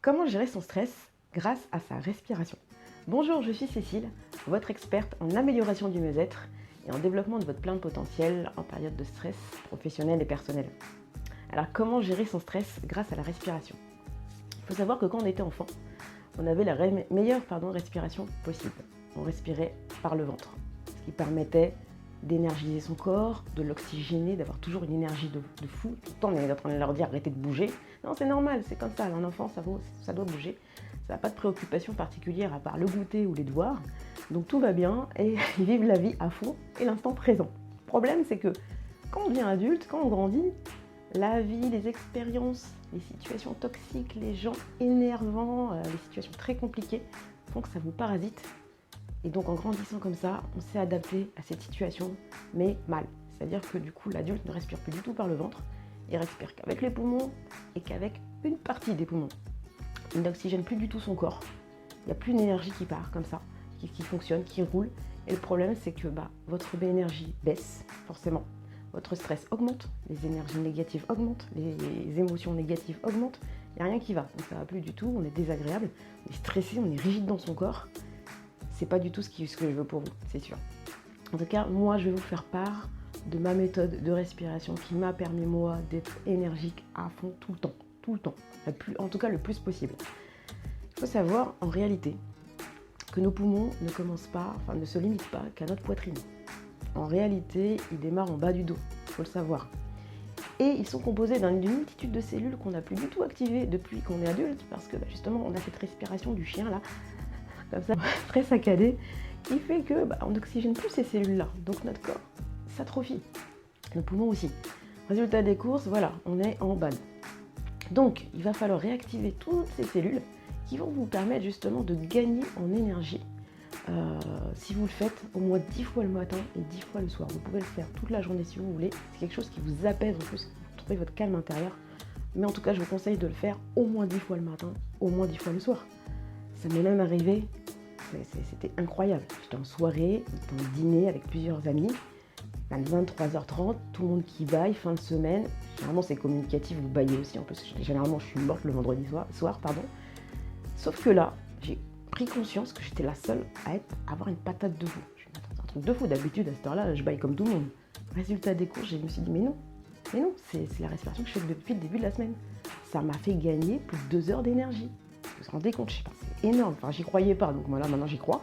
Comment gérer son stress grâce à sa respiration? Bonjour, je suis Cécile, votre experte en amélioration du mieux-être et en développement de votre plein potentiel en période de stress professionnel et personnel. Alors, comment gérer son stress grâce à la respiration? Il faut savoir que quand on était enfant, on avait la meilleure respiration possible. On respirait par le ventre, ce qui permettait d'énergiser son corps, de l'oxygéner, d'avoir toujours une énergie de fou. Tout le temps, on est en train de leur dire arrêtez de bouger. Non, c'est normal, c'est comme ça. Un enfant, ça doit bouger. Ça n'a pas de préoccupation particulière à part le goûter ou les devoirs. Donc tout va bien et ils vivent la vie à fond et l'instant présent. Le problème, c'est que quand on devient adulte, quand on grandit, la vie, les expériences, les situations toxiques, les gens énervants, les situations très compliquées font que ça vous parasite. Et donc en grandissant comme ça, on s'est adapté à cette situation, mais mal. C'est-à-dire que du coup, l'adulte ne respire plus du tout par le ventre, il respire qu'avec les poumons et qu'avec une partie des poumons. Il n'oxygène plus du tout son corps, il n'y a plus d'énergie qui part comme ça, qui fonctionne, qui roule. Et le problème, c'est que votre énergie baisse, forcément. Votre stress augmente, les énergies négatives augmentent, les émotions négatives augmentent, il n'y a rien qui va. Donc ça ne va plus du tout, on est désagréable, on est stressé, on est rigide dans son corps. C'est pas du tout ce que je veux pour vous, c'est sûr. En tout cas, moi, je vais vous faire part de ma méthode de respiration qui m'a permis, moi, d'être énergique à fond tout le temps, en tout cas le plus possible. Il faut savoir, en réalité, que nos poumons ne se limitent pas qu'à notre poitrine. En réalité, ils démarrent en bas du dos, il faut le savoir. Et ils sont composés d'une multitude de cellules qu'on n'a plus du tout activées depuis qu'on est adulte, parce que justement, on a cette respiration du chien là, comme ça, très saccadé, qui fait que on n'oxygène plus ces cellules-là. Donc notre corps s'atrophie, nos poumons aussi. Résultat des courses, voilà, on est en bad. Donc il va falloir réactiver toutes ces cellules qui vont vous permettre justement de gagner en énergie. Si vous le faites au moins 10 fois le matin et 10 fois le soir. Vous pouvez le faire toute la journée si vous voulez. C'est quelque chose qui vous apaise en plus, vous trouvez votre calme intérieur. Mais en tout cas, je vous conseille de le faire au moins 10 fois le matin, au moins 10 fois le soir. Ça m'est même arrivé, c'était incroyable. J'étais en soirée, j'étais en dîner avec plusieurs amis, à 23h30, tout le monde qui baille, fin de semaine. Généralement c'est communicatif, vous baillez aussi, en plus généralement je suis morte le vendredi soir. Sauf que là, j'ai pris conscience que j'étais la seule à avoir une patate de fou. Je me suis dit, c'est un truc de fou, d'habitude à cette heure-là, je baille comme tout le monde. Résultat des courses, je me suis dit, mais non, c'est la respiration que je fais depuis le début de la semaine. Ça m'a fait gagner plus de 2 heures d'énergie. Vous vous rendez compte, je sais pas, c'est énorme. Enfin, j'y croyais pas, donc voilà, maintenant j'y crois.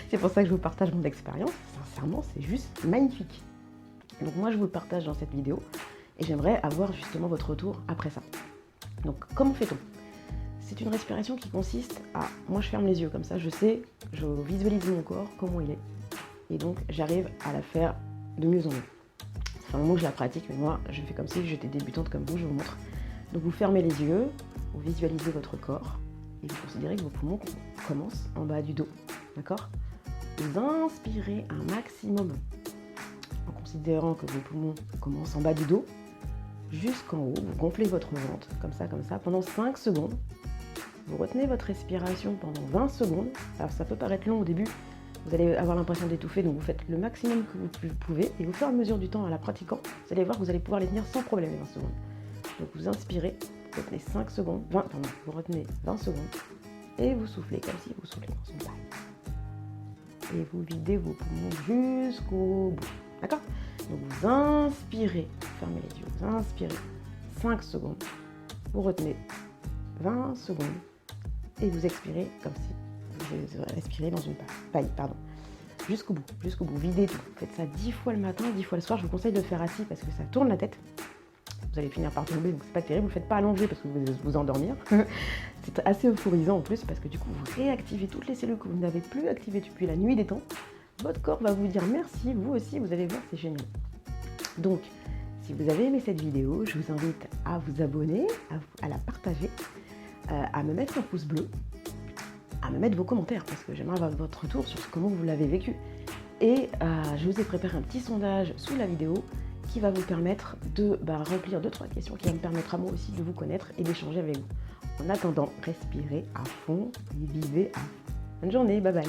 C'est pour ça que je vous partage mon expérience. Sincèrement, c'est juste magnifique. Donc moi, je vous le partage dans cette vidéo et j'aimerais avoir justement votre retour après ça. Donc, comment fait-on? C'est une respiration qui consiste à... Moi, je ferme les yeux comme ça, je visualise mon corps, comment il est. Et donc, j'arrive à la faire de mieux en mieux. Ça fait un moment que je la pratique, mais moi, je fais comme si j'étais débutante comme vous, je vous montre. Donc, vous fermez les yeux, vous visualisez votre corps. Et vous considérez que vos poumons commencent en bas du dos, d'accord? Vous inspirez un maximum en considérant que vos poumons commencent en bas du dos jusqu'en haut. Vous gonflez votre ventre, comme ça, pendant 5 secondes. Vous retenez votre respiration pendant 20 secondes. Alors ça peut paraître long au début, vous allez avoir l'impression d'étouffer, donc vous faites le maximum que vous pouvez. Et au fur et à mesure du temps, en la pratiquant, vous allez voir que vous allez pouvoir les tenir sans problème les 20 secondes. Donc vous inspirez. Vous retenez 5 secondes, vous retenez 20 secondes et vous soufflez comme si vous soufflez dans une paille. Et vous videz vos poumons jusqu'au bout. D'accord? Donc vous inspirez, fermez les yeux, vous inspirez 5 secondes, vous retenez 20 secondes et vous expirez comme si vous respirez dans une paille. Jusqu'au bout, videz tout. Vous faites ça 10 fois le matin, 10 fois le soir. Je vous conseille de le faire assis parce que ça tourne la tête. Vous allez finir par tomber, donc c'est pas terrible. Vous ne le faites pas allongé parce que vous allez vous endormir. C'est assez euphorisant en plus parce que du coup vous réactivez toutes les cellules que vous n'avez plus activées depuis la nuit des temps. Votre corps va vous dire merci, vous aussi vous allez voir, c'est génial. Donc si vous avez aimé cette vidéo, je vous invite à vous abonner, à la partager, à me mettre un pouce bleu, à me mettre vos commentaires parce que j'aimerais avoir votre retour sur comment vous l'avez vécu. Et je vous ai préparé un petit sondage sous la vidéo qui va vous permettre de remplir 2-3 questions qui va me permettre à moi aussi de vous connaître et d'échanger avec vous. En attendant, respirez à fond et vivez à fond. Bonne journée, bye bye.